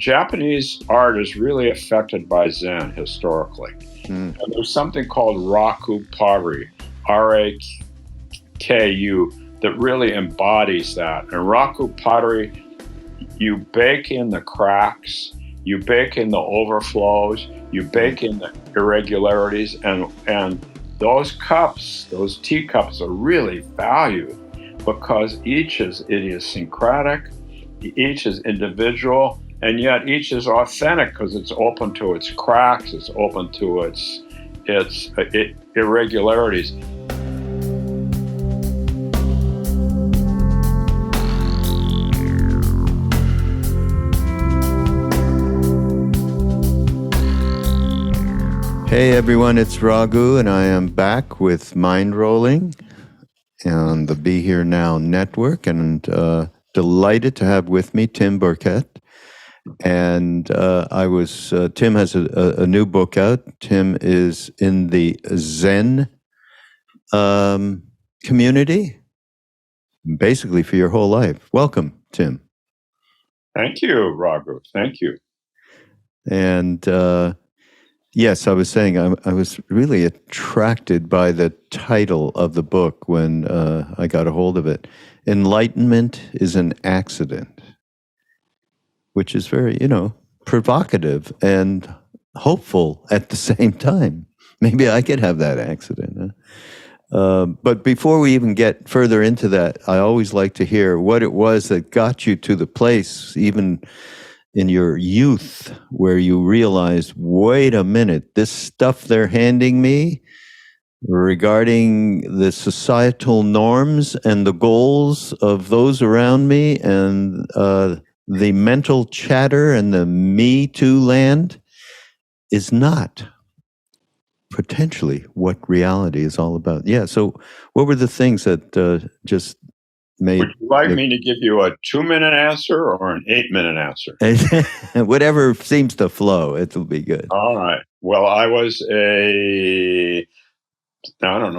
Japanese art is really affected by Zen historically. And there's something called Raku Pottery, R-A-K-U, that really embodies that. And Raku Pottery, you bake in the cracks, you bake in the overflows, you bake in the irregularities, and those cups, those teacups, are really valued because each is idiosyncratic, each is individual, and yet each is authentic because it's open to its cracks, it's open to its irregularities. Hey everyone, it's Raghu, and I am back with Mindrolling on the Be Here Now network, and delighted to have with me Tim Burkett. And Tim has a new book out. Tim is in the Zen community, basically for your whole life. Welcome, Tim. Thank you, Raghu. Thank you. And yes, I was saying I was really attracted by the title of the book when I got a hold of it. Enlightenment is an Accident, which is very, provocative and hopeful at the same time. Maybe I could have that accident. But before we even get further into that, I always like to hear what it was that got you to the place, even in your youth, where you realized, wait a minute, this stuff they're handing me regarding the societal norms and the goals of those around me and the mental chatter and the Me Too land is not potentially what reality is all about. Yeah, so what were the things that just made... Would you like me to give you a 2-minute answer or an 8-minute answer? Whatever seems to flow, it'll be good. All right. Well, I was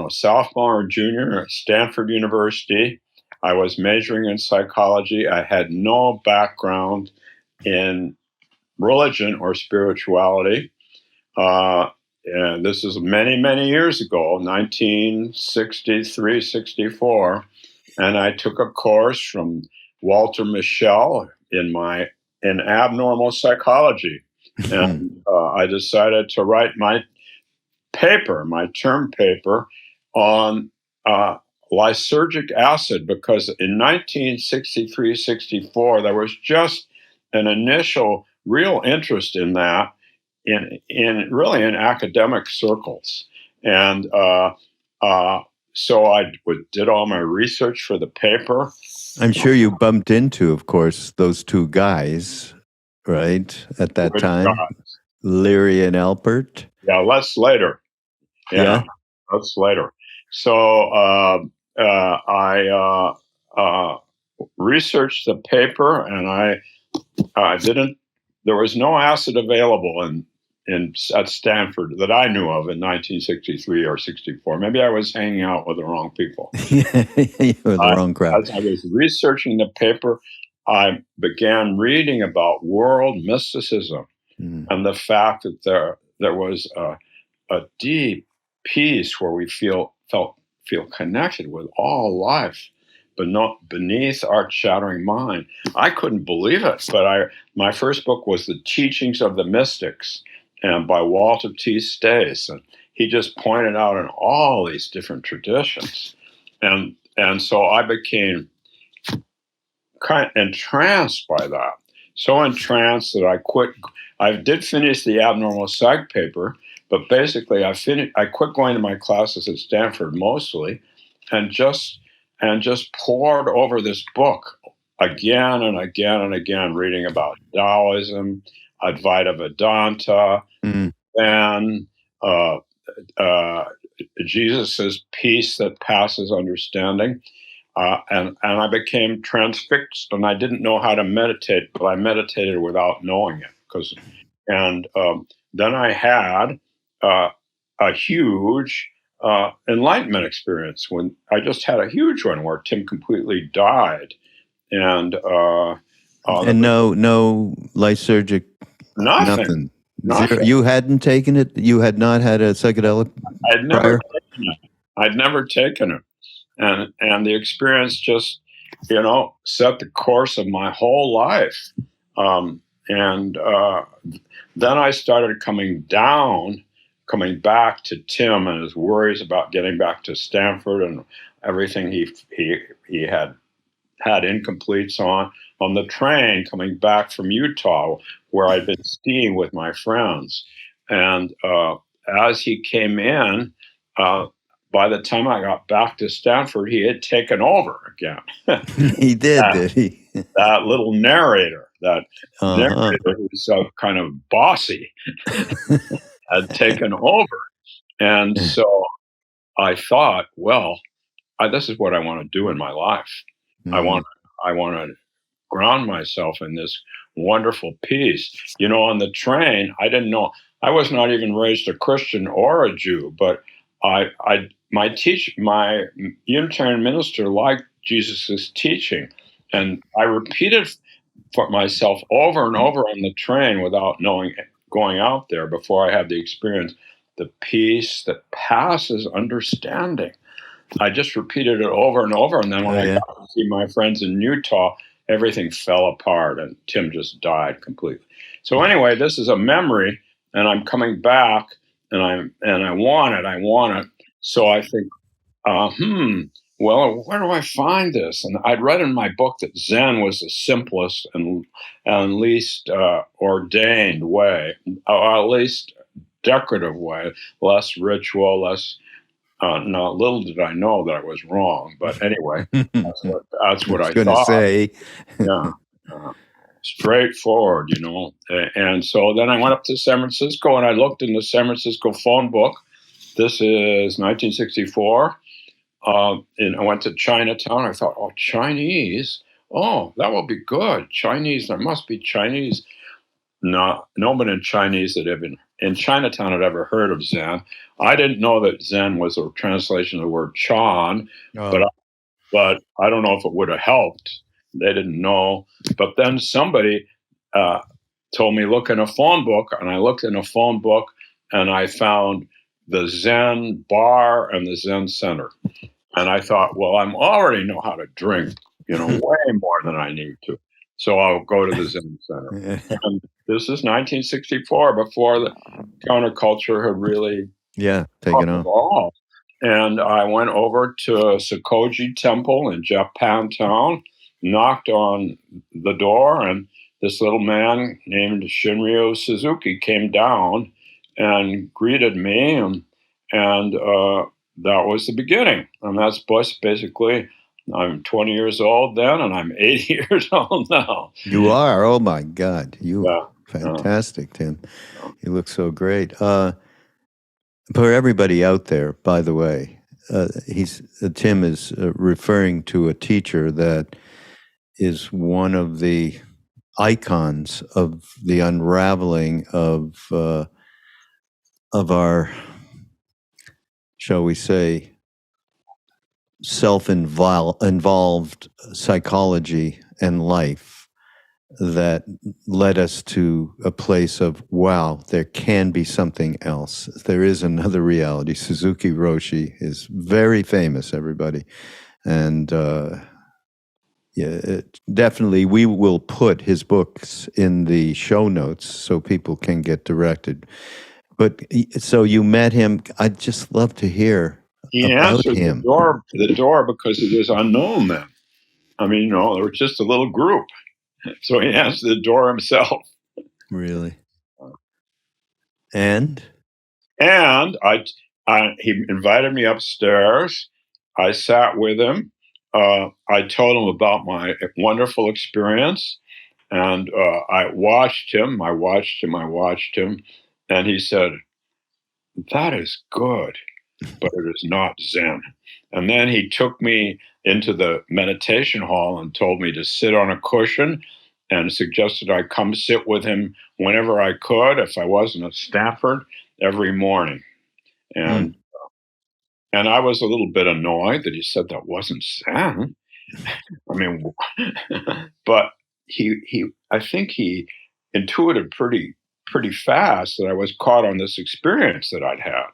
sophomore or junior at Stanford University. I was majoring in psychology. I had no background in religion or spirituality. And this is many, many years ago, 1963, 64. And I took a course from Walter Mischel in abnormal psychology. And I decided to write my term paper on lysergic acid, because in 1963, 64, there was just an initial real interest in that in academic circles. And so I did all my research for the paper. I'm sure you bumped into, of course, those two guys, right, at that time? Guys? Leary and Alpert? Yeah, that's later. Yeah. That's later. So I researched the paper, and I didn't. There was no acid available at Stanford that I knew of in 1963 or 64. Maybe I was hanging out with the wrong people. You were the wrong crowd. As I was researching the paper, I began reading about world mysticism and the fact that there was a deep peace where we feel connected with all life, but not beneath our shattering mind. I couldn't believe it, but my first book was The Teachings of the Mystics, and by Walter T. Stace, and he just pointed out in all these different traditions, and so I became kind of entranced by that. So entranced that I quit. I did finish the abnormal psych paper. But basically, I quit going to my classes at Stanford mostly, and just poured over this book again and again and again, reading about Taoism, Advaita Vedanta, and Jesus's peace that passes understanding, and I became transfixed, and I didn't know how to meditate, but I meditated without knowing it, then I had a huge enlightenment experience when I just had a huge one where Tim completely died. And And no lysergic, nothing. Zero. You hadn't taken it? You had not had a psychedelic I'd never taken it. And the experience just, set the course of my whole life. And then I started coming back to Tim and his worries about getting back to Stanford and everything he had incompletes on the train coming back from Utah, where I'd been skiing with my friends. And as he came in, by the time I got back to Stanford, he had taken over again. He did he? That little narrator, narrator who's so kind of bossy, had taken over. And so I thought, well, this is what I want to do in my life. I want to ground myself in this wonderful peace. On the train, I didn't know. I was not even raised a Christian or a Jew, but my Unitarian minister liked Jesus's teaching, and I repeated for myself over and over on the train without knowing, going out there before I had the experience, the peace that passes understanding. I just repeated it over and over, and then when I got to see my friends in Utah, everything fell apart, and Tim just died completely. So anyway, this is a memory, and I'm coming back, and I want it. So I think, well, where do I find this? And I'd read in my book that Zen was the simplest and least ordained way, or at least decorative way, less ritual, less. No, little did I know that I was wrong, but anyway, that's what I thought. Say. Yeah, straightforward, And so then I went up to San Francisco and I looked in the San Francisco phone book. This is 1964. And I went to Chinatown. I thought, oh, Chinese. Oh, that will be good. Chinese. There must be Chinese. No one in Chinatown had ever heard of Zen. I didn't know that Zen was a translation of the word Chan, but I don't know if it would have helped. They didn't know. But then somebody told me, look in a phone book, and I looked in a phone book, and I found the Zen bar and the Zen center. And I thought, well, I already know how to drink, way more than I need to. So I'll go to the Zen center. And this is 1964, before the counterculture had really taken off. And I went over to Sokoji Temple in Japantown, knocked on the door, and this little man named Shinryu Suzuki came down and greeted me, and that was the beginning. And that's basically, I'm 20 years old then, and I'm 80 years old now. You are? Oh, my God. Fantastic, Tim. You look so great. For everybody out there, by the way, Tim is referring to a teacher that is one of the icons of the unraveling of our, shall we say, self-involved psychology and life that led us to a place of, wow, there can be something else. There is another reality. Suzuki Roshi is very famous, everybody. And definitely we will put his books in the show notes so people can get directed. But so you met him. I'd just love to hear he answered him. The door because it was unknown then. I mean, there was just a little group. So he answered the door himself. Really? And he invited me upstairs. I sat with him. I told him about my wonderful experience. And I watched him. And he said, that is good, but it is not Zen. And then he took me into the meditation hall and told me to sit on a cushion and suggested I come sit with him whenever I could, if I wasn't at Stanford, every morning. And I was a little bit annoyed that he said that wasn't Zen. I mean, but I think he intuited pretty fast that I was caught on this experience that I'd had.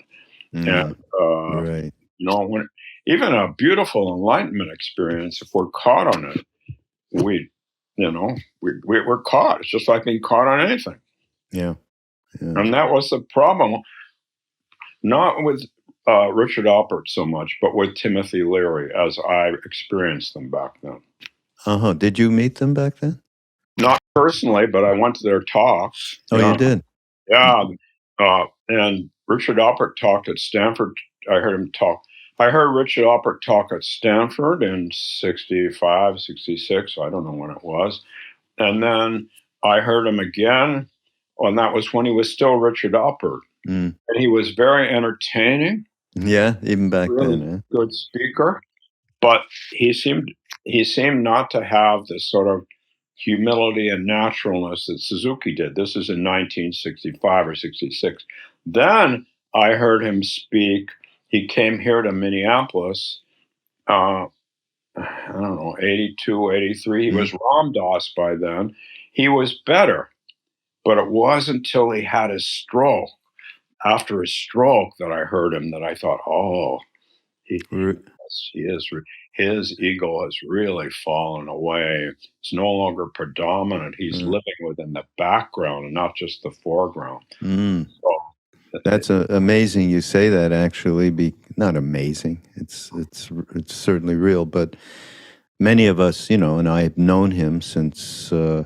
And, right. when even a beautiful enlightenment experience, if we're caught on it, we're caught. It's just like being caught on anything. Yeah. And that was the problem, not with Richard Alpert so much, but with Timothy Leary, as I experienced them back then. Did you meet them back then? Not personally, but I went to their talks. Oh, you did? Yeah. And Richard Alpert talked at Stanford. I heard him talk. I heard Richard Alpert talk at Stanford in 65, 66. I don't know when it was. And then I heard him again, and that was when he was still Richard Alpert. And he was very entertaining. Yeah, even back really then. Good speaker. But he seemed not to have this sort of humility and naturalness that Suzuki did. This is in 1965 or 66. Then I heard him speak. He came here to Minneapolis, I don't know, 82, 83. He was Ram Dass by then. He was better, but it wasn't until he had his stroke, after his stroke, that I heard him, that I thought, oh, his ego has really fallen away. It's no longer predominant. He's living within the background and not just the foreground. So, that's amazing you say that, actually. Not amazing. It's certainly real, but many of us, and I've known him since late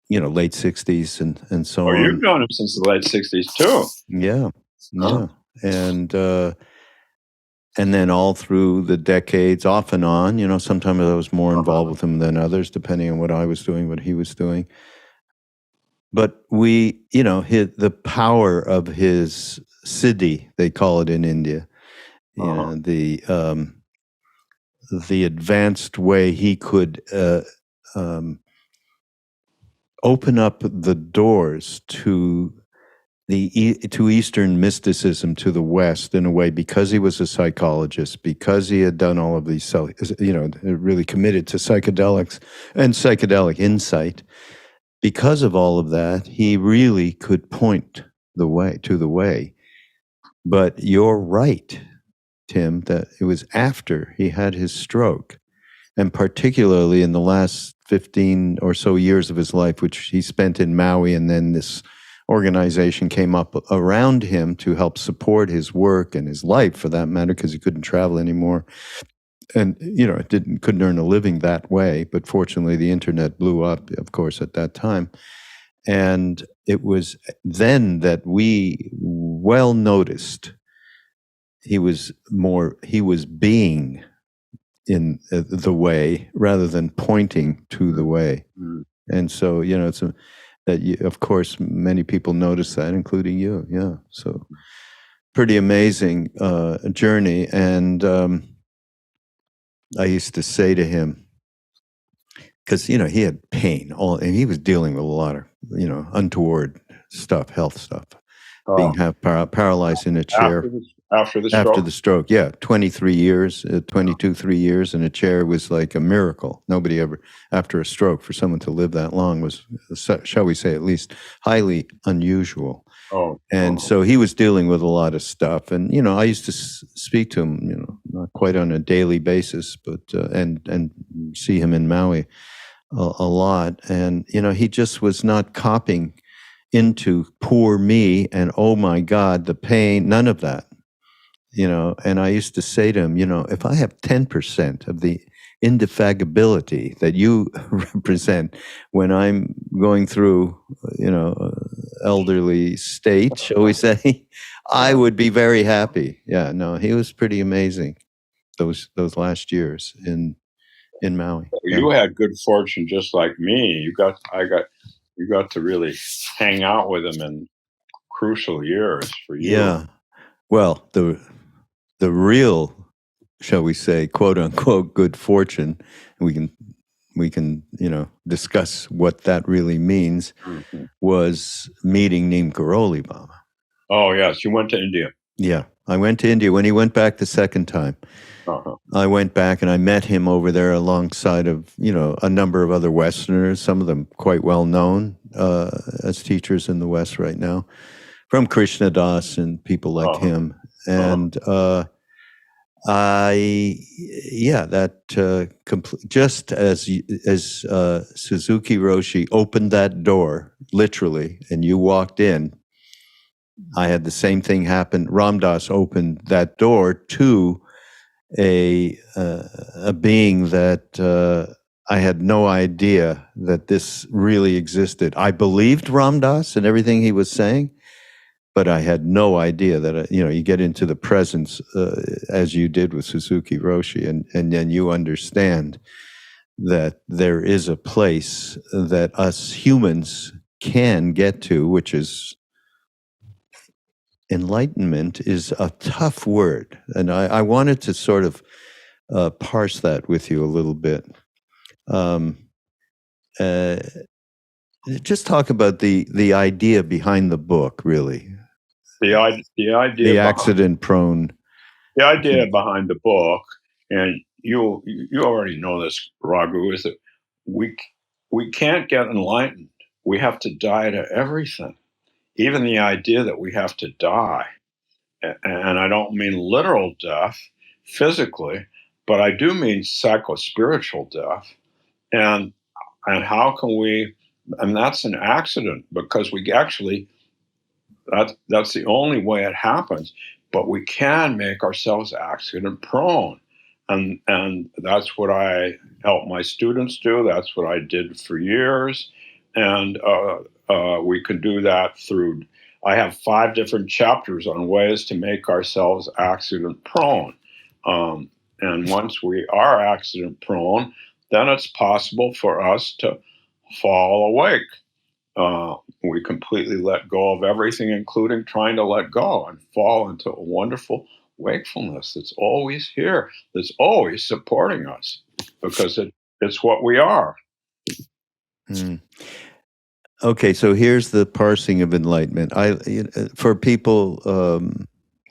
60s and so on. You've known him since the late 60s too. Yeah. And then all through the decades, off and on, sometimes I was more involved with him than others, depending on what I was doing, what he was doing. But the power of his siddhi, they call it in India, the advanced way he could open up the doors to Eastern mysticism, to the West, in a way, because he was a psychologist, because he had done all of these, really committed to psychedelics and psychedelic insight. Because of all of that, he really could point the way. But you're right, Tim, that it was after he had his stroke, and particularly in the last 15 or so years of his life, which he spent in Maui, and then this organization came up around him to help support his work and his life, for that matter, because he couldn't travel anymore. And, couldn't earn a living that way. But fortunately, the internet blew up, of course, at that time. And it was then that we well noticed he was being in the way rather than pointing to the way. And so, of course, many people notice that, including you. Yeah. So pretty amazing journey. And I used to say to him, because, he had pain, and he was dealing with a lot of, untoward stuff, health stuff, being paralyzed in a chair. After the stroke, yeah, 23 years in a chair was like a miracle. Nobody ever, after a stroke, for someone to live that long was, shall we say, at least highly unusual. So he was dealing with a lot of stuff, and I used to speak to him, not quite on a daily basis, but and see him in Maui a lot, and he just was not copping into poor me and oh my God, the pain, none of that. And I used to say to him, if I have 10% of the indefatigability that you represent when I'm going through, elderly state, shall we say, I would be very happy. Yeah, no, he was pretty amazing those last years in Maui. You had good fortune, just like me. You got to really hang out with him in crucial years for you. Yeah. Well, the real, shall we say, quote unquote, good fortune, we can discuss what that really means, was meeting Neem Karoli Baba. Oh yes, you went to India. Yeah. I went to India when he went back the second time. Uh-huh. I went back and I met him over there alongside of, a number of other Westerners, some of them quite well known as teachers in the West right now, from Krishna Das and people like him. And just as Suzuki Roshi opened that door, literally, and you walked in, I had the same thing happen. Ram Dass opened that door to a being that I had no idea that this really existed. I believed Ram Dass and everything he was saying, but I had no idea that, you get into the presence as you did with Suzuki Roshi, and then you understand that there is a place that us humans can get to, which is enlightenment is a tough word. And I wanted to sort of parse that with you a little bit. Just talk about the idea behind the book, really. The idea. The accident-prone. The idea behind the book, and you already know this, Raghu, is that we can't get enlightened. We have to die to everything, even the idea that we have to die. And I don't mean literal death physically, but I do mean psycho-spiritual death. And how can we? And that's an accident, because we actually, that's the only way it happens. But we can make ourselves accident prone. And that's what I help my students do. That's what I did for years. And we can do that through, I have 5 different chapters on ways to make ourselves accident prone. And once we are accident prone, then it's possible for us to fall awake. We completely let go of everything, including trying to let go, and fall into a wonderful wakefulness that's always here, that's always supporting us, because it's what we are. Okay, so here's the parsing of enlightenment. For people,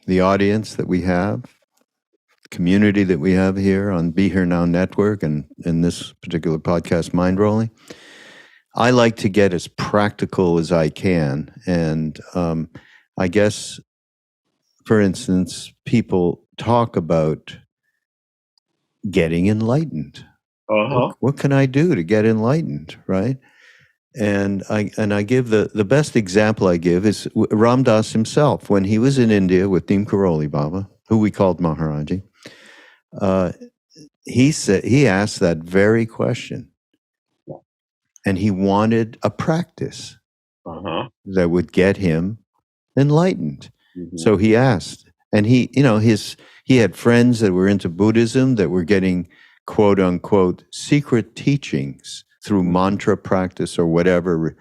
the audience that we have, community that we have here on Be Here Now Network and in this particular podcast, Mindrolling, I like to get as practical as I can. And I guess, for instance, people talk about getting enlightened. What can I do to get enlightened, right? And I give the best example I give is Ram Dass himself. When he was in India with Neem Karoli Baba, who we called Maharaji, he asked that very question. And he wanted a practice that would get him enlightened. Mm-hmm. So he asked, and he had friends that were into Buddhism that were getting quote unquote secret teachings through mantra practice or whatever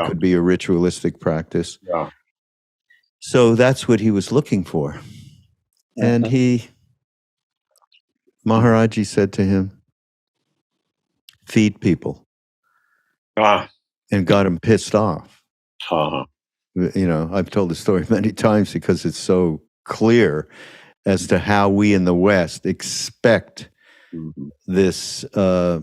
could be a ritualistic practice. Yeah. So that's what he was looking for. Mm-hmm. And Maharaji said to him, feed people. And got him pissed off. I've told the story many times because it's so clear as to how we in the West expect this, the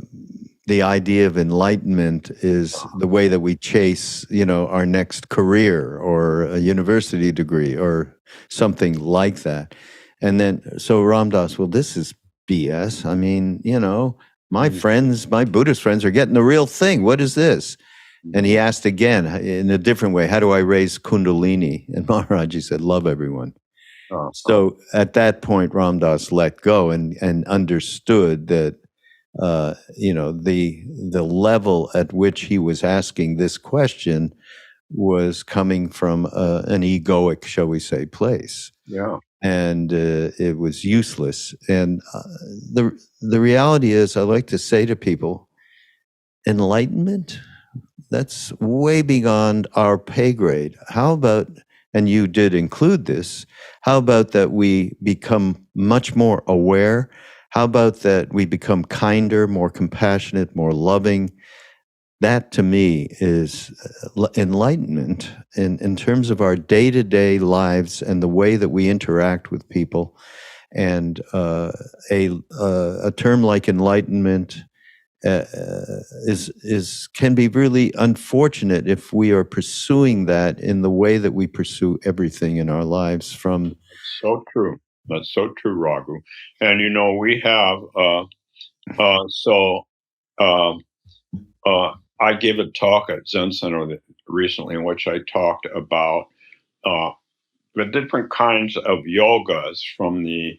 idea of enlightenment is the way that we chase, our next career or a university degree or something like that. And then, so Ram Dass, well, this is BS. I mean, my friends, my Buddhist friends are getting the real thing. What is this? And he asked again in a different way, how do I raise Kundalini? And Maharaji said, love everyone. So at that point, Ram Dass let go and understood that, the level at which he was asking this question was coming from an egoic, shall we say, place. Yeah. And it was useless. And the reality is, I like to say to people, enlightenment, that's way beyond our pay grade. How about, and you did include this, how about that we become much more aware? How about that we become kinder, more compassionate, more loving? that to me is enlightenment in terms of our day-to-day lives and the way that we interact with people. And a term like enlightenment can be really unfortunate if we are pursuing that in the way that we pursue everything in our lives. From so true. That's so true, Raghu. And we have I gave a talk at Zen Center recently in which I talked about the different kinds of yogas from the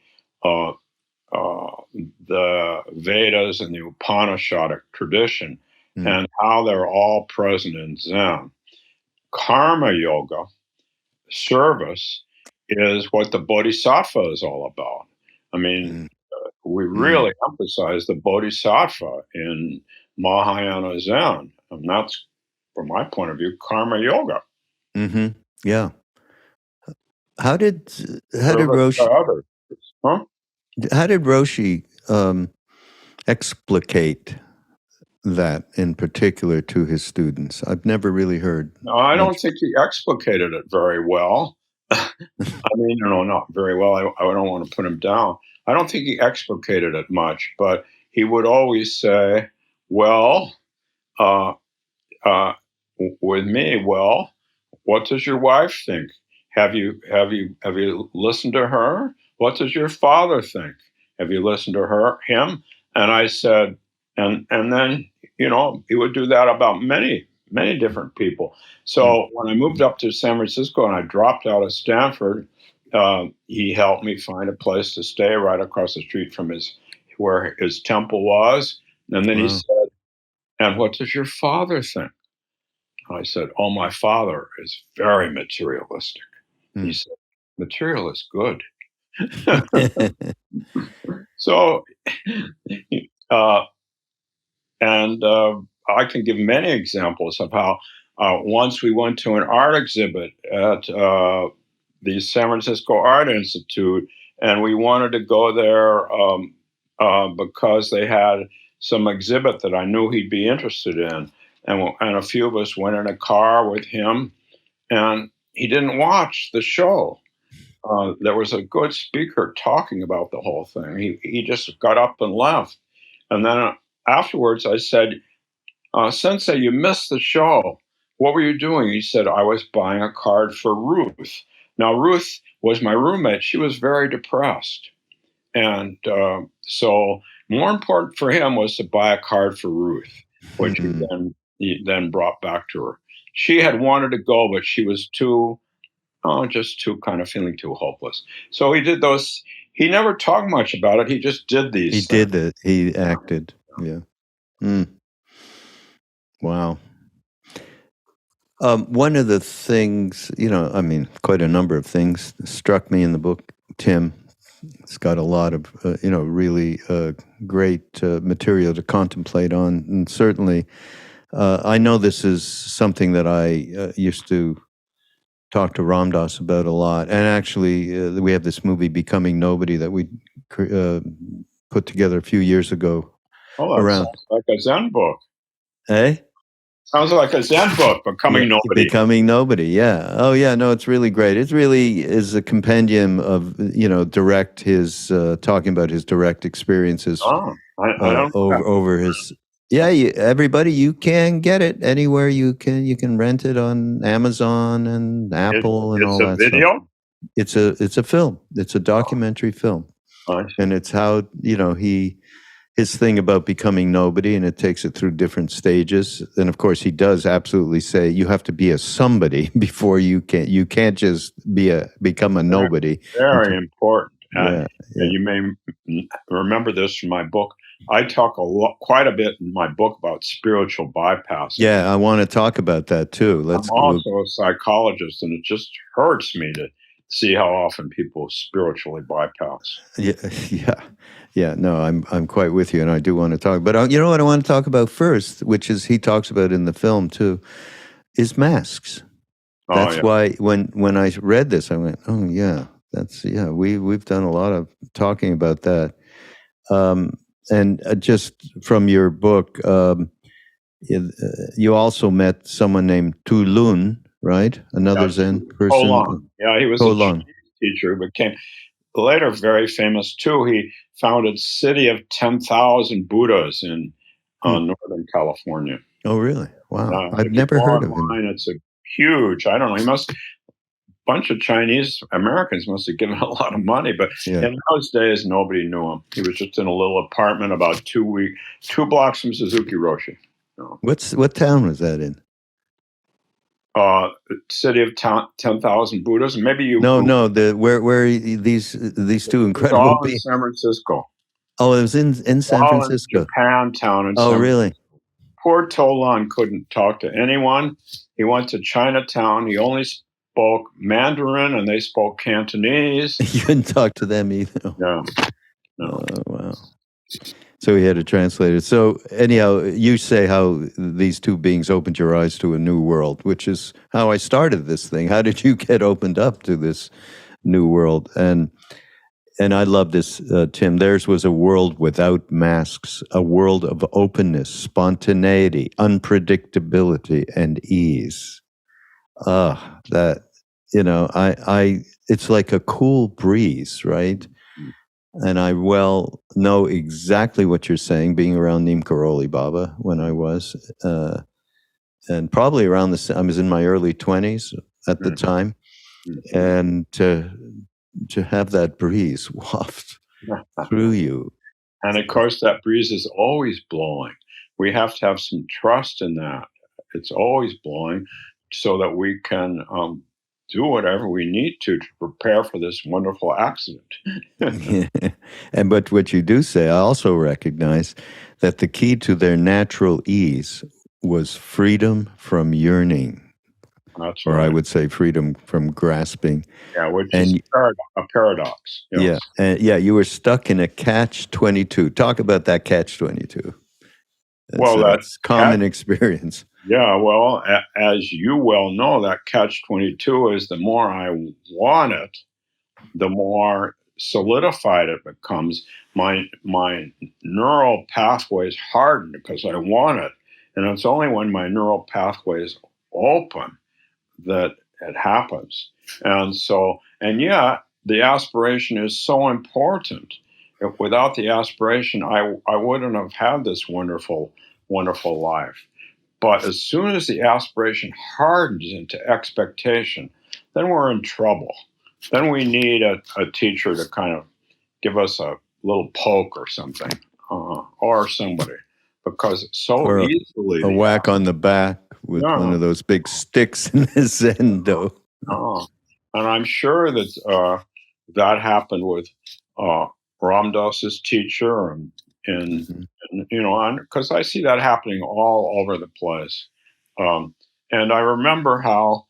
Vedas and the Upanishadic tradition, and how they're all present in Zen. Karma yoga, service, is what the Bodhisattva is all about. I mean, we really emphasize the Bodhisattva in Mahayana Zen, and that's, from my point of view, karma yoga. Mm-hmm. Yeah. How did Roshi? How did Roshi explicate that in particular to his students? I've never really heard. No, I don't think he explicated it very well. I mean, not very well. I don't want to put him down. I don't think he explicated it much, but he would always say, well, with me, well, what does your wife think? Have you listened to her? What does your father think? Have you listened to him? And I said, and then, he would do that about many, many different people. So when I moved up to San Francisco and I dropped out of Stanford, he helped me find a place to stay right across the street from where his temple was. And then he said, and what does your father think? I said, oh, my father is very materialistic. He said, material is good. So, I can give many examples of how once we went to an art exhibit at the San Francisco Art Institute, and we wanted to go there because they had some exhibit that I knew he'd be interested in. And a few of us went in a car with him, and he didn't watch the show. There was a good speaker talking about the whole thing. He just got up and left. And then afterwards I said, Sensei, you missed the show. What were you doing? He said, I was buying a card for Ruth. Now, Ruth was my roommate. She was very depressed. And so more important for him was to buy a card for Ruth, which he then brought back to her. She had wanted to go, but she was just too kind of feeling too hopeless. So he did those. He never talked much about it. He just did these things. He did it. He acted. Yeah. Wow. One of the things, quite a number of things struck me in the book, Tim. It's got a lot of, really great material to contemplate on. And certainly, I know this is something that I used to talk to Ram Dass about a lot. And actually, we have this movie, Becoming Nobody, that we put together a few years ago. Oh, that sounds like a Zen book. Eh? Sounds like a Zen book, Becoming Nobody. Becoming Nobody, yeah. Oh, yeah, no, it's really great. It really is a compendium of, talking about his direct experiences over his... Yeah, everybody, you can get it anywhere. You can rent it on Amazon and Apple and all that stuff. It's a video? It's a film. It's a documentary film. Nice. And it's how, his thing about becoming nobody, and it takes it through different stages. And of course, he does absolutely say you have to be a somebody before you can't just become a nobody. Very important. And you may remember this from my book. I talk quite a bit in my book about spiritual bypassing. Yeah, I want to talk about that too. I'm also a psychologist, and it just hurts me to see how often people spiritually bypass. Yeah. No, I'm quite with you, and I do want to talk. But you know what I want to talk about first, which is he talks about in the film too, is masks. That's why when I read this, I went, oh yeah, we've done a lot of talking about that. And just from your book, you also met someone named Tu Lun, right? Another Zen person. Long. Yeah, he was a Chinese teacher who became later very famous too. He founded City of 10,000 Buddhas in Northern California. Oh, really? Wow. I've never heard of him. It's a huge, I don't know, bunch of Chinese Americans must have given a lot of money, but in those days, nobody knew him. He was just in a little apartment about 2 blocks from Suzuki Roshi. What town was that in? City of 10,000 Buddhas. Maybe you. No. Where these two incredible beings? San Francisco. Oh, it was in San Francisco. In Japantown. Oh, really? Poor Tolan couldn't talk to anyone. He went to Chinatown. He only spoke Mandarin, and they spoke Cantonese. You couldn't talk to them either. No. Oh, wow. So he had a translator. So anyhow, you say how these two beings opened your eyes to a new world, which is how I started this thing. How did you get opened up to this new world? And I love this, Tim. Theirs was a world without masks, a world of openness, spontaneity, unpredictability, and ease. That, it's like a cool breeze, right? And I well know exactly what you're saying, being around Neem Karoli Baba when I was, and probably around I was in my early 20s at the time, and to have that breeze waft through you. And of course, that breeze is always blowing. We have to have some trust in that. It's always blowing so that we can do whatever we need to prepare for this wonderful accident. But what you do say, I also recognize that the key to their natural ease was freedom from yearning. That's or right. I would say freedom from grasping. Yeah, which is a paradox. Yes. Yeah, you were stuck in a catch-22. Talk about that catch-22. That's common experience. Yeah, well, as you well know, that catch-22 is the more I want it, the more solidified it becomes. My neural pathways harden because I want it. And it's only when my neural pathways open that it happens. And yet the aspiration is so important. Without the aspiration, I wouldn't have had this wonderful, wonderful life. But as soon as the aspiration hardens into expectation, then we're in trouble. Then we need a teacher to kind of give us a little poke or something, or somebody, because so easily a whack on the back with one of those big sticks in the zendo. And I'm sure that that happened with Ram Dass's teacher, and because I see that happening all over the place. And I remember how,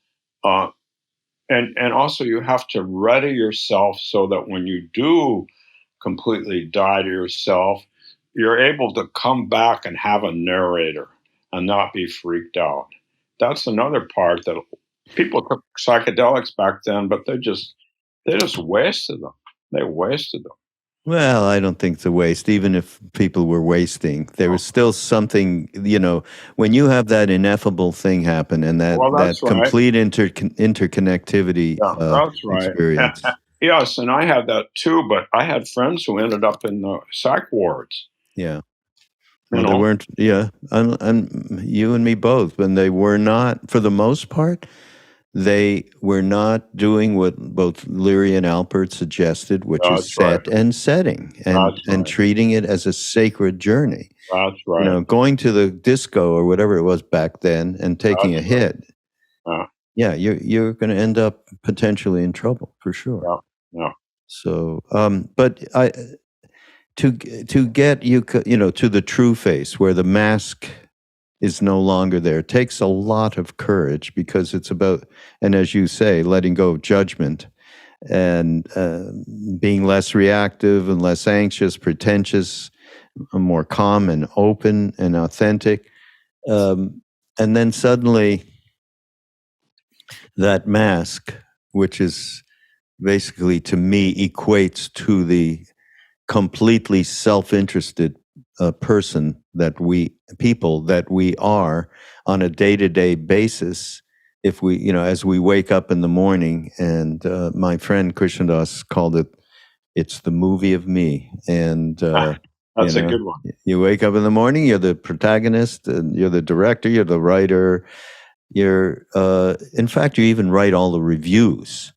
and also you have to ready yourself so that when you do completely die to yourself, you're able to come back and have a narrator and not be freaked out. That's another part that people took psychedelics back then, but they just wasted them. They wasted them. Well, I don't think it's a waste. Even if people were wasting, there was still something, when you have that ineffable thing happen and that complete interconnectivity experience. Yes, and I had that too, but I had friends who ended up in the psych wards. Yeah. Well, they weren't, and you and me both, when they were not, for the most part, they were not doing what both Leary and Alpert suggested, which is set and setting, and treating it as a sacred journey. That's right. Going to the disco or whatever it was back then and taking a hit. You're going to end up potentially in trouble for sure. Yeah. So, but to get you to the true face where the mask is no longer there takes a lot of courage, because it's about, and as you say, letting go of judgment and being less reactive and less anxious, pretentious, more calm and open and authentic. And then suddenly that mask, which is basically, to me, equates to the completely self-interested person that we are on a day-to-day basis. If we, as we wake up in the morning, and my friend Krishna called it's the movie of me. And that's a good one. You wake up in the morning, you're the protagonist, and you're the director, you're the writer. In fact, you even write all the reviews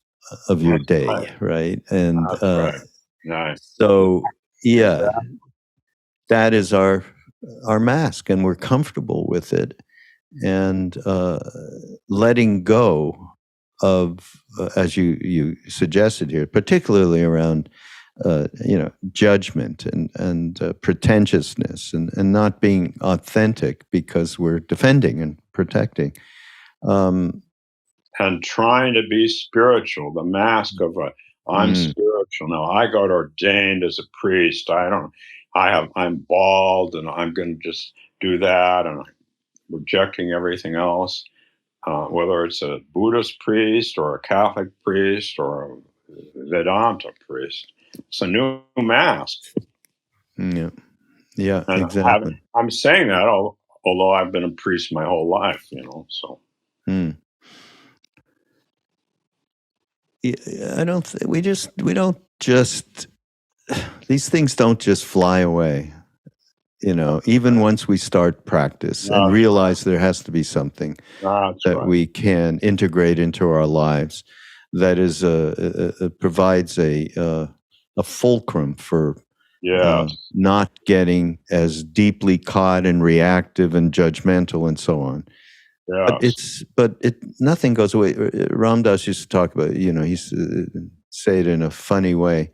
of your day, right? And right. Nice. So, yeah, that is our mask, and we're comfortable with it. And letting go of, as you suggested here, particularly around judgment and pretentiousness and not being authentic because we're defending and protecting. And trying to be spiritual, the mask of I'm spiritual. Now I got ordained as a priest. I'm bald and I'm going to just do that, and I'm rejecting everything else, whether it's a Buddhist priest or a Catholic priest or a Vedanta priest. It's a new mask. Yeah, and exactly. I'm saying that, although I've been a priest my whole life, so. These things don't just fly away, even once we start practice and realize there has to be something that we can integrate into our lives that is provides a fulcrum for not getting as deeply caught and reactive and judgmental and so on. But nothing goes away. Ram Dass used to talk about, he used to say it in a funny way.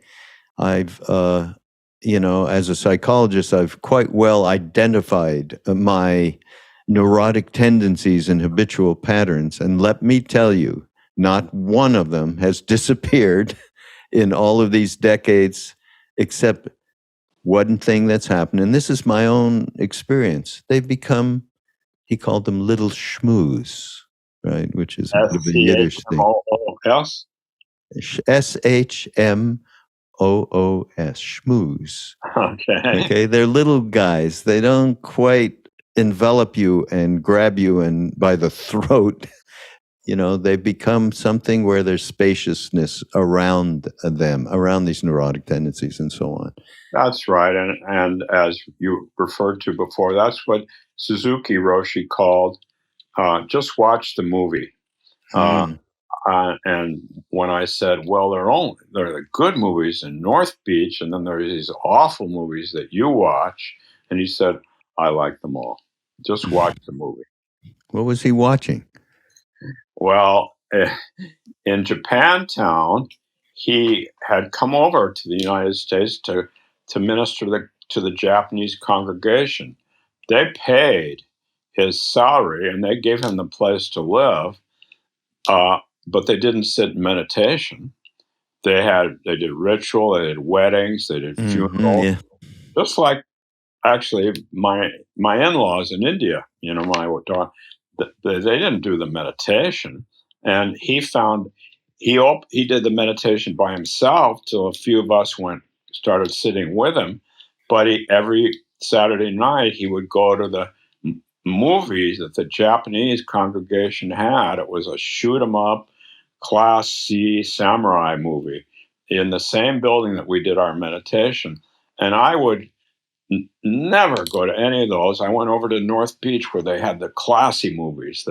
I've, as a psychologist, I've quite well identified my neurotic tendencies and habitual patterns. And let me tell you, not one of them has disappeared in all of these decades, except one thing that's happened. And this is my own experience. They've become, he called them little schmoos, right? Which is a bit of a Yiddish thing. SHMOOS, schmoos. Okay, they're little guys. They don't quite envelop you and grab you by the throat. They become something where there's spaciousness around them, around these neurotic tendencies and so on. That's right. And as you referred to before, that's what Suzuki Roshi called just watch the movie. And when I said, well, there are the good movies in North Beach, and then there are these awful movies that you watch, and he said, I like them all. Just watch the movie. What was he watching? Well, in Japantown, he had come over to the United States to minister to the Japanese congregation. They paid his salary and they gave him the place to live, but they didn't sit in meditation. They did ritual, they did weddings, they did funerals, just like actually my in-laws in India. My daughter, they didn't do the meditation, and he did the meditation by himself till a few of us started sitting with him. But every Saturday night he would go to the movies that the Japanese congregation had. It was a shoot 'em up Class C samurai movie in the same building that we did our meditation. And I would never go to any of those. I went over to North Beach where they had the classy movies,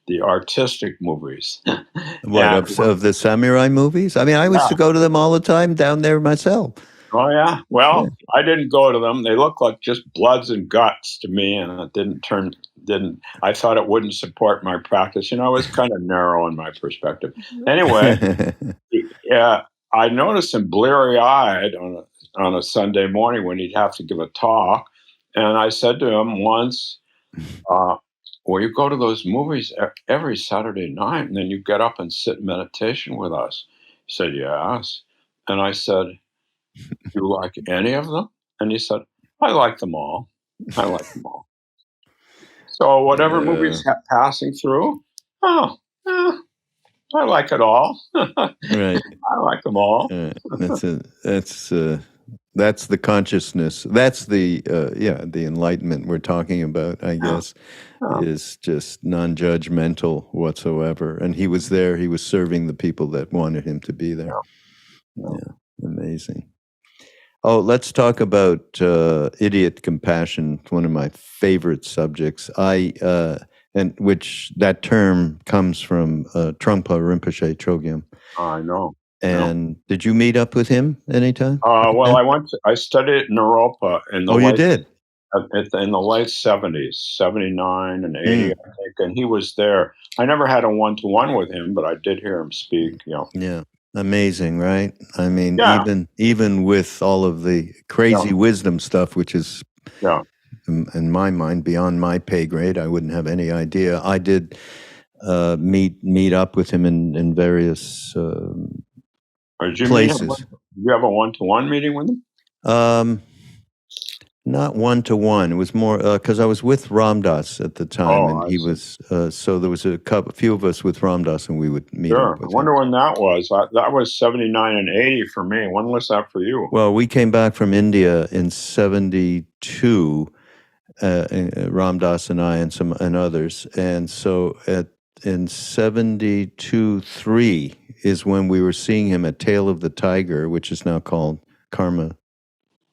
the artistic movies. Of the samurai movies? I mean, I used to go to them all the time down there myself. Oh, yeah? Well, I didn't go to them. They looked like just bloods and guts to me, and it I thought it wouldn't support my practice. I was kind of narrow in my perspective. Anyway, I noticed him bleary-eyed on a Sunday morning when he'd have to give a talk. And I said to him once, well, you go to those movies every Saturday night, and then you get up and sit in meditation with us. He said, yes. And I said, do you like any of them? And he said, I like them all. I like them all. So whatever movie's passing through, I like it all. Right. I like them all. That's That's the consciousness. That's the the enlightenment we're talking about, I guess, is just non-judgmental whatsoever. And he was there. He was serving the people that wanted him to be there. Yeah, amazing. Oh, let's talk about idiot compassion. It's one of my favorite subjects. And which that term comes from Trungpa Rinpoche Chogyam. I know. And did you meet up with him anytime? Well, I studied in Europa in the you did? In the late 70s, 79 and 80, I think, and he was there. I never had a one-to-one with him, but I did hear him speak. Yeah, amazing, right? I mean, even with all of the crazy wisdom stuff, which is, in my mind, beyond my pay grade, I wouldn't have any idea. I did meet up with him in various places. Did you have a one-to-one meeting with him? Not one-to-one. It was more because I was with Ram Dass at the time, and he was. So there was a few of us with Ram Dass, and we would meet up with him. I wonder when that was. That was 79 and 80 for me. When was that for you? Well, we came back from India in 72, Ram Dass and I and others, and so in 72-3 is when we were seeing him at Tail of the Tiger, which is now called Karma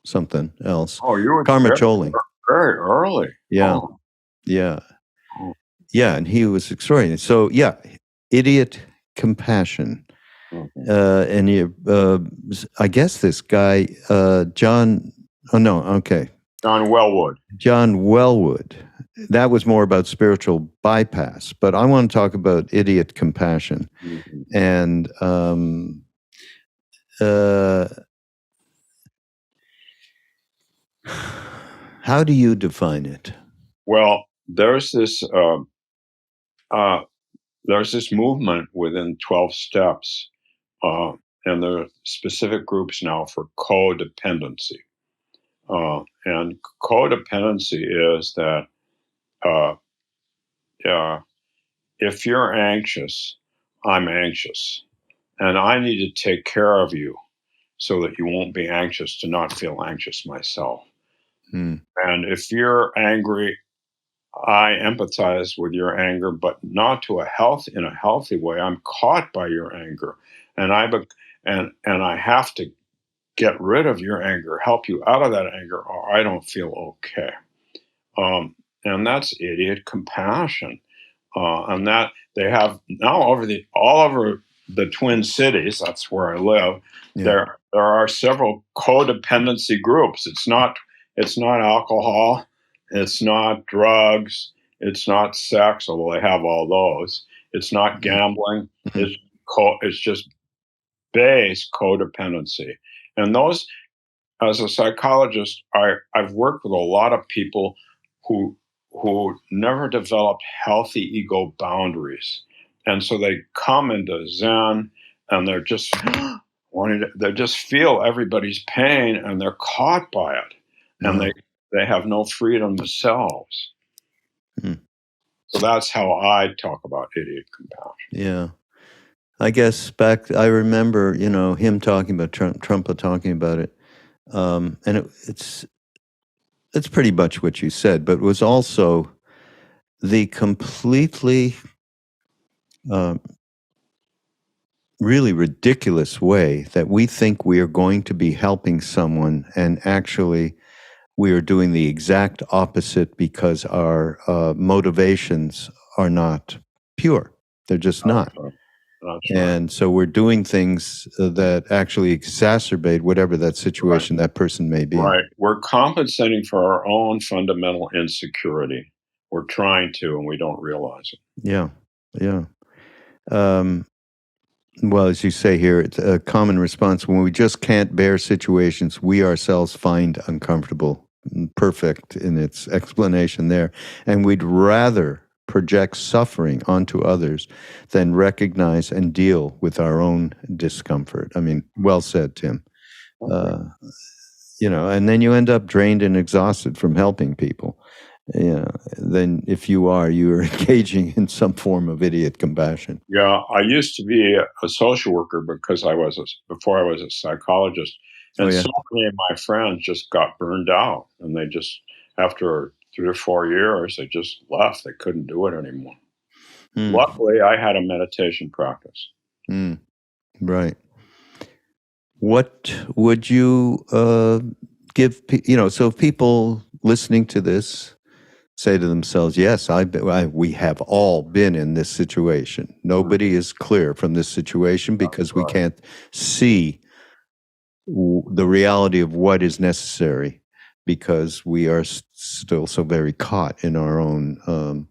something else. Oh, you were Karma Choling. Very early. Yeah. Oh. Yeah. Yeah, and he was extraordinary. So, idiot compassion. And I guess this guy, John Wellwood. John Wellwood. That was more about spiritual bypass, but I want to talk about idiot compassion. And how do you define it? Well, there's this movement within 12 steps, and there are specific groups now for codependency. And codependency is that if you're anxious, I'm anxious, and I need to take care of you so that you won't be anxious to not feel anxious myself. And if you're angry, I empathize with your anger, but not in a healthy way. I'm caught by your anger, and I have to get rid of your anger, help you out of that anger, or I don't feel okay. And that's idiot compassion. And that they have now all over the Twin Cities. That's where I live. Yeah. There are several codependency groups. It's not alcohol. It's not drugs. It's not sex, although they have all those. It's not gambling. It's just base codependency. And those, as a psychologist, I've worked with a lot of people who never developed healthy ego boundaries. And so they come into Zen and they're just they just feel everybody's pain and they're caught by it. And they have no freedom themselves. So that's how I talk about idiot compassion. Yeah. I guess I remember, him talking about Trungpa talking about it. And it's pretty much what you said, but it was also the completely really ridiculous way that we think we are going to be helping someone, and actually we are doing the exact opposite because our motivations are not pure. They're just not. And so we're doing things that actually exacerbate whatever that situation that person may be. Right. We're compensating for our own fundamental insecurity. We're trying to, and we don't realize it. Yeah. Yeah. Well, as you say here, it's a common response when we just can't bear situations we ourselves find uncomfortable. Perfect in its explanation there. And we'd rather project suffering onto others than recognize and deal with our own discomfort. I mean, well said, Tim. And then you end up drained and exhausted from helping people. Then if you're engaging in some form of idiot compassion. Yeah, I used to be a social worker because before I was a psychologist, And so many of my friends just got burned out, and they just, after 3 or 4 years, they just left. They couldn't do it anymore. Luckily, I had a meditation practice. Right. What would you give, so if people listening to this say to themselves, yes, we have all been in this situation. Nobody is clear from this situation because we can't see the reality of what is necessary because we are still so very caught in our own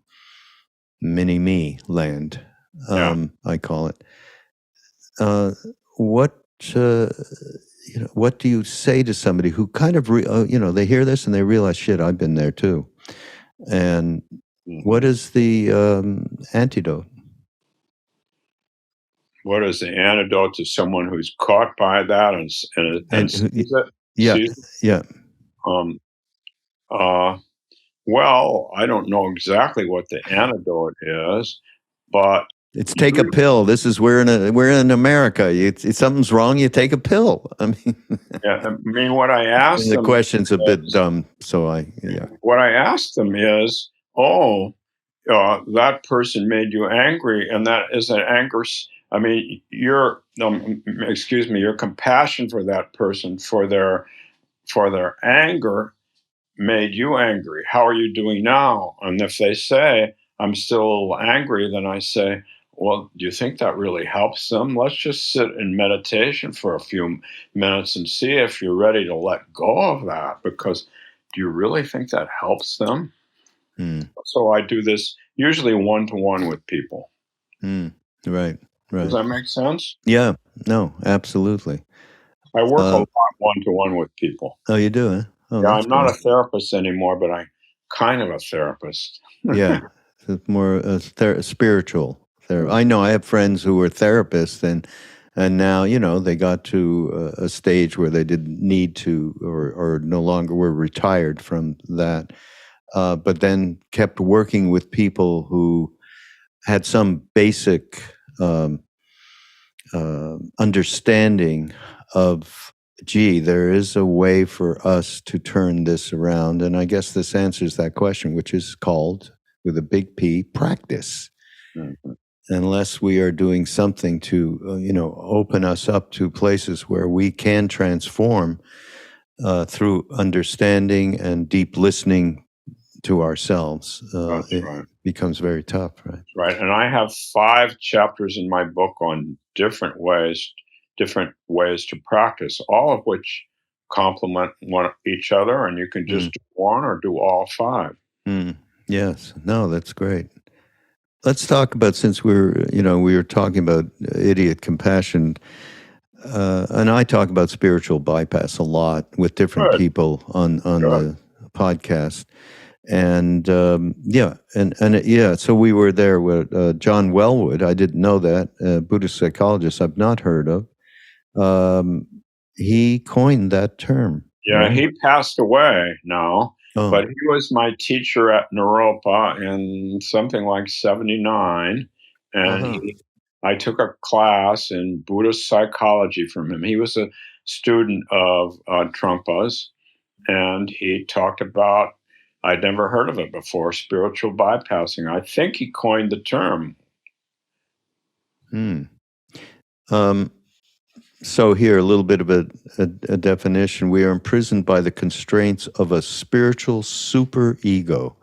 mini-me land, I call it. What do you say to somebody who kind of, they hear this and they realize, shit, I've been there too. And what is the antidote? What is the antidote to someone who's caught by that and sees it? Yeah. Well, I don't know exactly what the antidote is, but it's take a pill. This is we're in America. If something's wrong, you take a pill. I mean, what I asked them. The question's a bit dumb, so What I asked them is, that person made you angry, and that is an anger. I mean, your compassion for that person for their anger made you angry. How are you doing now? And if they say, I'm still a little angry, then I say, well, do you think that really helps them? Let's just sit in meditation for a few minutes and see if you're ready to let go of that, because do you really think that helps them? So I do this usually one-to-one with people. Right. Does that make sense? Yeah. No, absolutely. I work a lot one-to-one with people. Oh, you do, huh? Oh, yeah, I'm not a therapist anymore, but I'm kind of a therapist. Yeah, it's more spiritual therapy. I know I have friends who were therapists, and now they got to a stage where they didn't need to, or no longer were retired from that, but then kept working with people who had some basic understanding of, gee, there is a way for us to turn this around. And I guess this answers that question, which is called, with a big P, practice. Unless we are doing something to, open us up to places where we can transform through understanding and deep listening to ourselves, it becomes very tough, right? Right. And I have 5 chapters in my book on different ways to practice, all of which complement each other, and you can just do one or do all 5. Yes. No, that's great. Let's talk about, since we were talking about idiot compassion, and I talk about spiritual bypass a lot with different people on the podcast. And so we were there with John Wellwood. I didn't know that, Buddhist psychologist I've not heard of. He coined that term. Yeah, right? He passed away now, but he was my teacher at Naropa in something like 79, and I took a class in Buddhist psychology from him. He was a student of Trungpa's, and he talked about, I'd never heard of it before, spiritual bypassing. I think he coined the term. So here, a little bit of a definition. We are imprisoned by the constraints of a spiritual superego.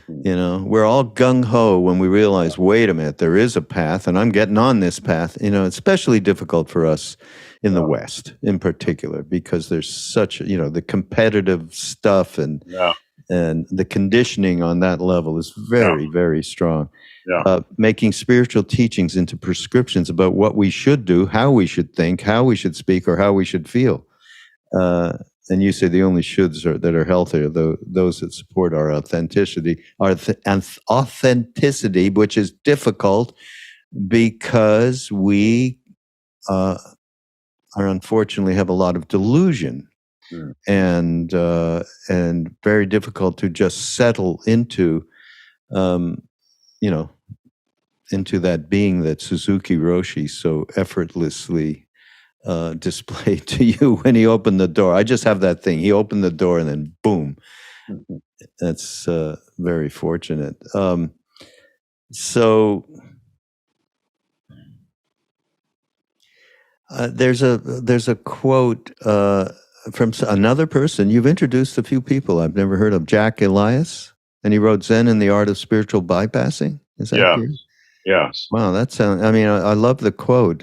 We're all gung-ho when we realize, wait a minute, there is a path, and I'm getting on this path. It's especially difficult for us in the West, in particular, because there's such, the competitive stuff and the conditioning on that level is very, very strong. Making spiritual teachings into prescriptions about what we should do, how we should think, how we should speak, or how we should feel. And you say the only shoulds that are healthy are those that support our authenticity. Authenticity, which is difficult because we unfortunately have a lot of delusion. And very difficult to just settle into, into that being that Suzuki Roshi so effortlessly displayed to you when he opened the door. I just have that thing. He opened the door and then boom. That's very fortunate. So there's a quote from another person. You've introduced a few people I've never heard of. Jack Elias, and he wrote Zen and the Art of Spiritual Bypassing. Is that true? Yes. Wow, that sounds. I mean, I love the quote.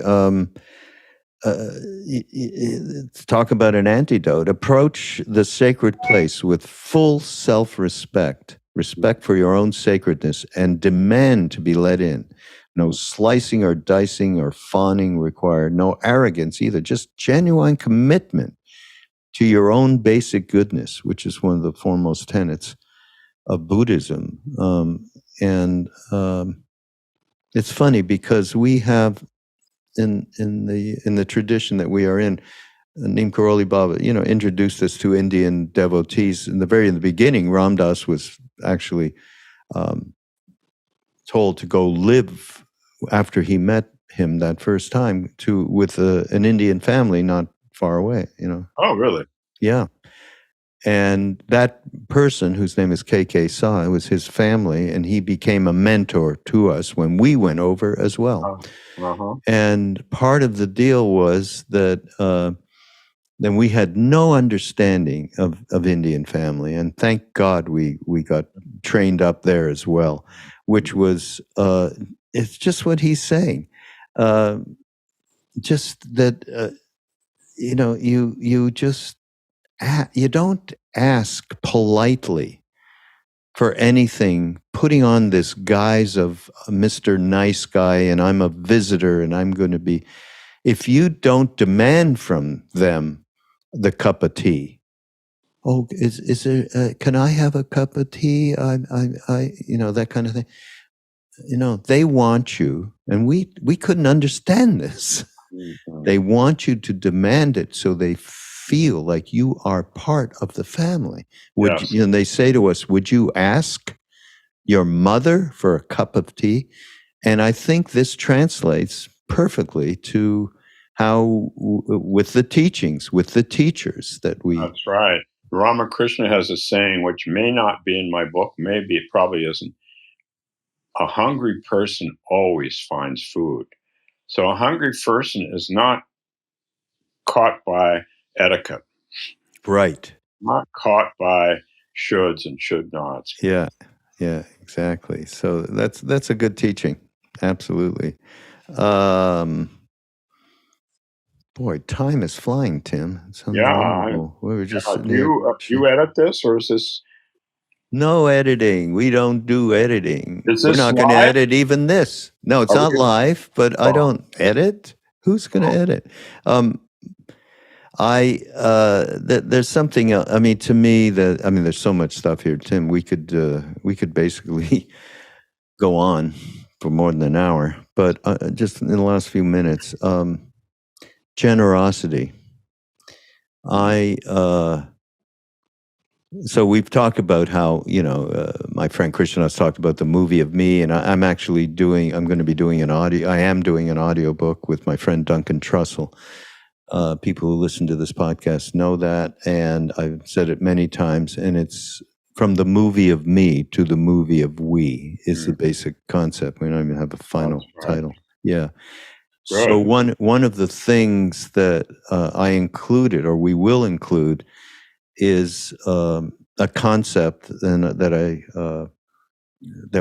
Talk about an antidote. Approach the sacred place with full self-respect, respect for your own sacredness, and demand to be let in. No slicing or dicing or fawning required. No arrogance either. Just genuine commitment to your own basic goodness, which is one of the foremost tenets of Buddhism. It's funny because we have in the tradition that we are in, Neem Karoli Baba, introduced us to Indian devotees. In the beginning, Ram Dass was actually told to go live after he met him that first time with an Indian family not far away. Oh, really? Yeah. And that person, whose name is K.K. Sai, was his family, and he became a mentor to us when we went over as well. And part of the deal was that then we had no understanding of Indian family, and thank God we got trained up there as well, which was it's just what he's saying, just that you don't ask politely for anything, putting on this guise of Mr. Nice Guy and I'm a visitor and I'm going to be. If you don't demand from them the cup of tea, is there? Can I have a cup of tea? I that kind of thing. They want you, and we couldn't understand this. Mm-hmm. They want you to demand it, so they feel like you are part of the family. And they say to us, would you ask your mother for a cup of tea? And I think this translates perfectly to how, with the teachings, with the teachers that we... That's right. Ramakrishna has a saying, which may not be in my book, maybe it probably isn't. A hungry person always finds food. So a hungry person is not caught by etiquette. Right. Not caught by shoulds and should nots. Yeah, exactly. So that's a good teaching. Absolutely. Boy, time is flying, Tim. It's unbelievable. We were just sitting here. You edit this, or is this? No editing. We don't do editing. Is this We're not going to edit even this. No, it's not live, but I don't edit. Who's going to edit? There's something else. I mean, to me, there's so much stuff here, Tim. We could basically go on for more than an hour, but just in the last few minutes, generosity. So we've talked about how, my friend Krishna has talked about the movie of me, and I am doing an audio book with my friend Duncan Trussell. People who listen to this podcast know that, and I've said it many times, and it's from the movie of me to the movie of we is the basic concept. We don't even have a final title. Yeah. Good. So one of the things that I included, or we will include, is a concept that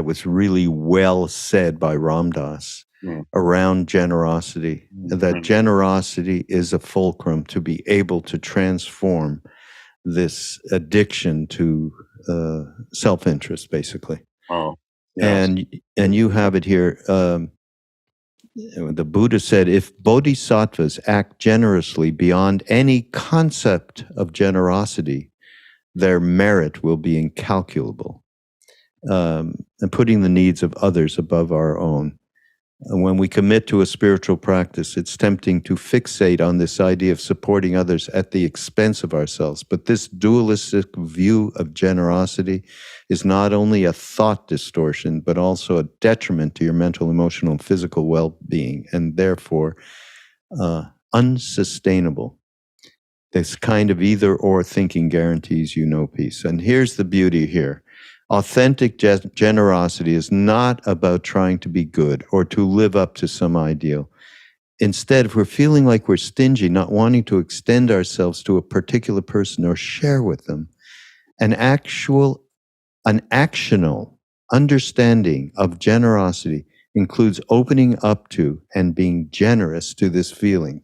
was really well said by Ram Dass around generosity. That generosity is a fulcrum to be able to transform this addiction to self-interest, basically. Oh, yes. And you have it here. The Buddha said, if bodhisattvas act generously beyond any concept of generosity, their merit will be incalculable, and putting the needs of others above our own. And when we commit to a spiritual practice, it's tempting to fixate on this idea of supporting others at the expense of ourselves. But this dualistic view of generosity is not only a thought distortion, but also a detriment to your mental, emotional, and physical well-being, and therefore unsustainable. This kind of either or thinking guarantees you no peace. And here's the beauty here. Authentic generosity is not about trying to be good or to live up to some ideal. Instead, if we're feeling like we're stingy, not wanting to extend ourselves to a particular person or share with them, an actional understanding of generosity includes opening up to and being generous to this feeling.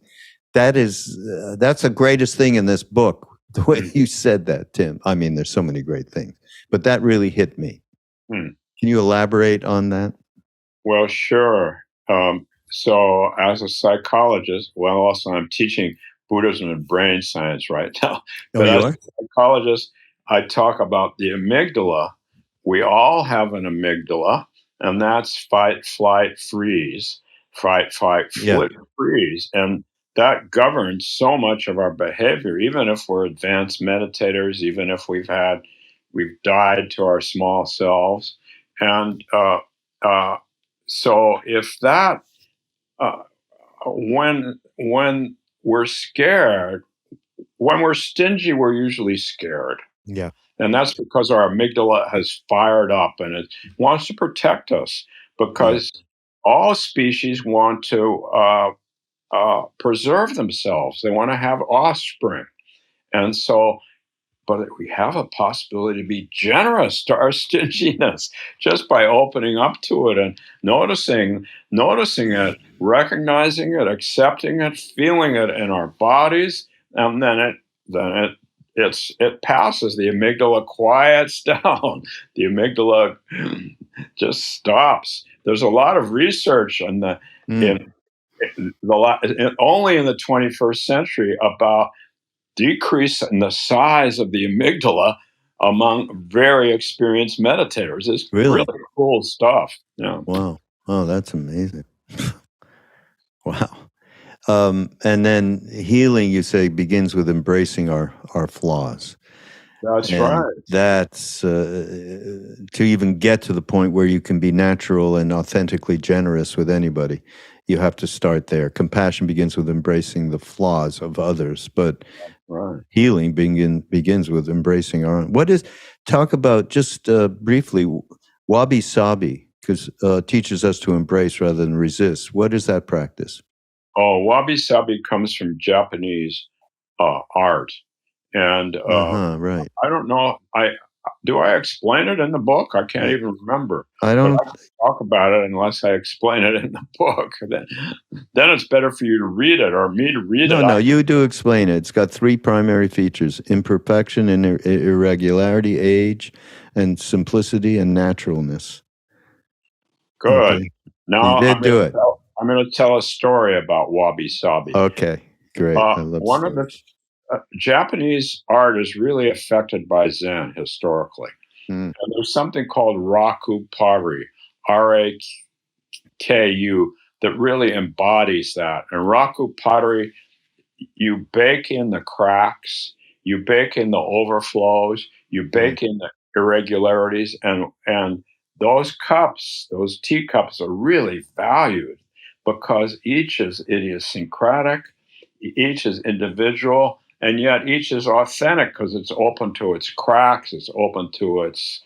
That's the greatest thing in this book, the way you said that, Tim. I mean, there's so many great things, but that really hit me. Can you elaborate on that? Well, sure. So as a psychologist, well, also I'm teaching Buddhism and brain science right now. But as a psychologist, I talk about the amygdala. We all have an amygdala, and that's fight, flight, freeze. Fight, flight, freeze. And that governs so much of our behavior, even if we're advanced meditators, even if we've died to our small selves. And so if that, when we're scared, when we're stingy, we're usually scared. Yeah. And that's because our amygdala has fired up and it wants to protect us, because all species want to preserve themselves. They want to have offspring. And so, but we have a possibility to be generous to our stinginess just by opening up to it and noticing it, recognizing it, accepting it, feeling it in our bodies, and then it passes. The amygdala quiets down. The amygdala just stops. There's a lot of research on only in the 21st century about decrease in the size of the amygdala among very experienced meditators. It's really cool stuff. Yeah. Wow. Oh, that's amazing. Wow. And then healing, you say, begins with embracing our flaws. That's right. That's to even get to the point where you can be natural and authentically generous with anybody. You have to start there. Compassion begins with embracing the flaws of others, but healing begins with embracing our own. Talk about just briefly, wabi-sabi, because teaches us to embrace rather than resist. What is that practice? Oh, wabi-sabi comes from Japanese art. And right. I don't know. Do I explain it in the book? I can't even remember. I don't talk about it unless I explain it in the book. Then it's better for you to read it or me to read it. No, you do explain it. It's got 3 primary features: imperfection and irregularity, age, and simplicity and naturalness. Good. Okay. Now you did do it. I'm going to tell a story about wabi-sabi. Okay, great. I love one of the Japanese art is really affected by Zen historically. And there's something called Raku pottery, R-A-K-U, that really embodies that. And Raku pottery, you bake in the cracks, you bake in the overflows, you bake in the irregularities, and those cups, those teacups, are really valued because each is idiosyncratic, each is individual, and yet each is authentic because it's open to its cracks, it's open to its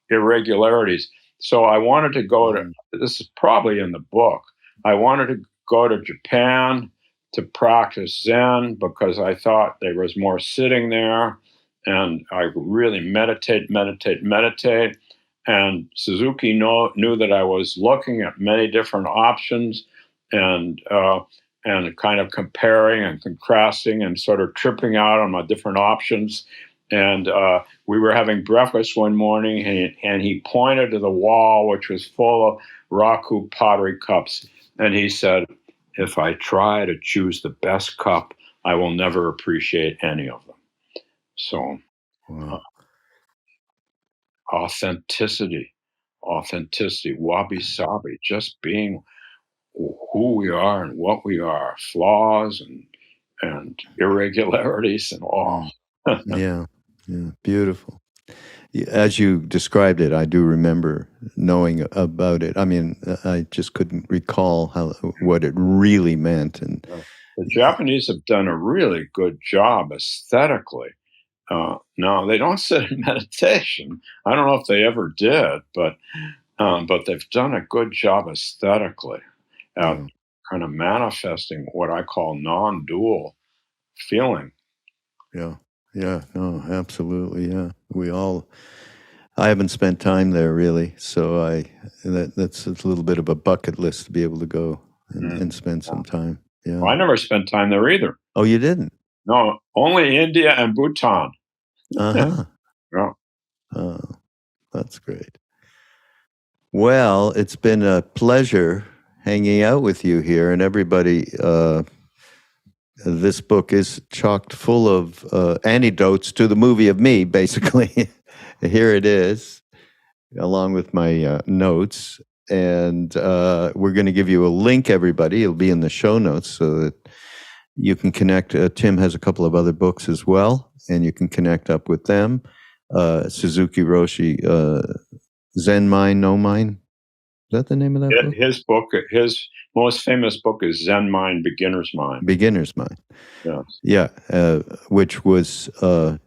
irregularities. So I wanted to go to, this is probably in the book, I wanted to go to Japan to practice Zen because I thought there was more sitting there, and I really meditate. And Suzuki knew that I was looking at many different options and kind of comparing and contrasting and sort of tripping out on my different options. And we were having breakfast one morning, and he pointed to the wall, which was full of Raku pottery cups. And he said, "If I try to choose the best cup, I will never appreciate any of them." So authenticity, wabi-sabi, just being who we are and what we are, flaws and irregularities and all. Yeah, beautiful. as you described it, I do remember knowing about it. I mean, I just couldn't recall what it really meant. And the Japanese have done a really good job aesthetically. Now, they don't sit in meditation. I don't know if they ever did, but they've done a good job aesthetically at kind of manifesting what I call non-dual feeling. Yeah, no, absolutely, yeah. I haven't spent time there really, so that's a little bit of a bucket list to be able to go and spend some time. Yeah. Well, I never spent time there either. Oh, you didn't? No, only India and Bhutan. Uh-huh. Yeah. Oh, that's great. Well, it's been a pleasure hanging out with you here, and everybody. This book is chocked full of anecdotes to the movie of me, basically. Here it is, along with my notes. And we're going to give you a link, everybody. It'll be in the show notes so that you can connect. Tim has a couple of other books as well, and you can connect up with them. Suzuki Roshi, Zen Mind, No Mind. Is that the name of that book? His most famous book is Zen Mind, Beginner's Mind. Beginner's Mind. Yes. Yeah, which was de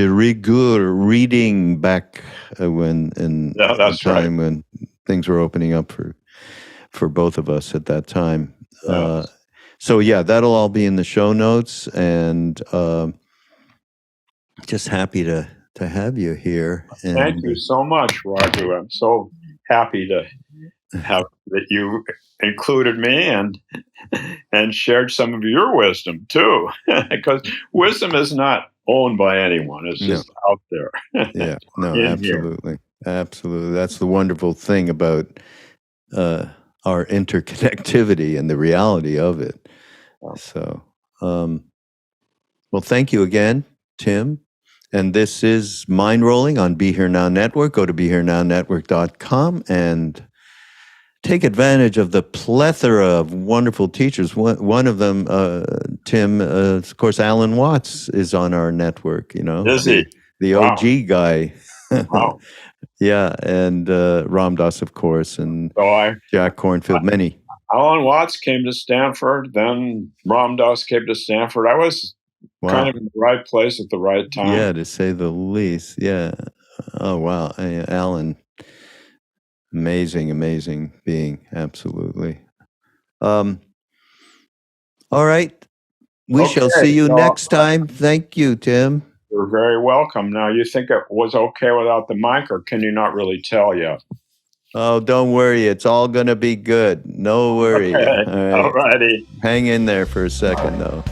rigueur reading back when when things were opening up for both of us at that time. Yes. So yeah, that'll all be in the show notes, and just happy to have you here. And thank you so much, Raghu. I'm so happy to have that you included me and shared some of your wisdom too, because wisdom is not owned by anyone. It's just out there. Yeah, no, absolutely. Absolutely. That's the wonderful thing about our interconnectivity and the reality of it. So, well, thank you again, Tim. And this is Mindrolling on Be Here Now Network. Go to BeHereNowNetwork.com and take advantage of the plethora of wonderful teachers. One of them, Tim, of course, Alan Watts is on our network, Is he? The OG guy. Wow. Yeah, and Ram Dass, of course, and Jack Kornfield, many. Alan Watts came to Stanford, then Ram Dass came to Stanford. I was kind of in the right place at the right time. Yeah, to say the least. Yeah. Oh, wow. Alan, amazing being. Absolutely. All right. We shall see you next time. Thank you, Tim. You're very welcome. Now, you think it was okay without the mic, or can you not really tell yet? Oh, don't worry. It's all going to be good. No worry. Okay. All righty. Hang in there for a second, though.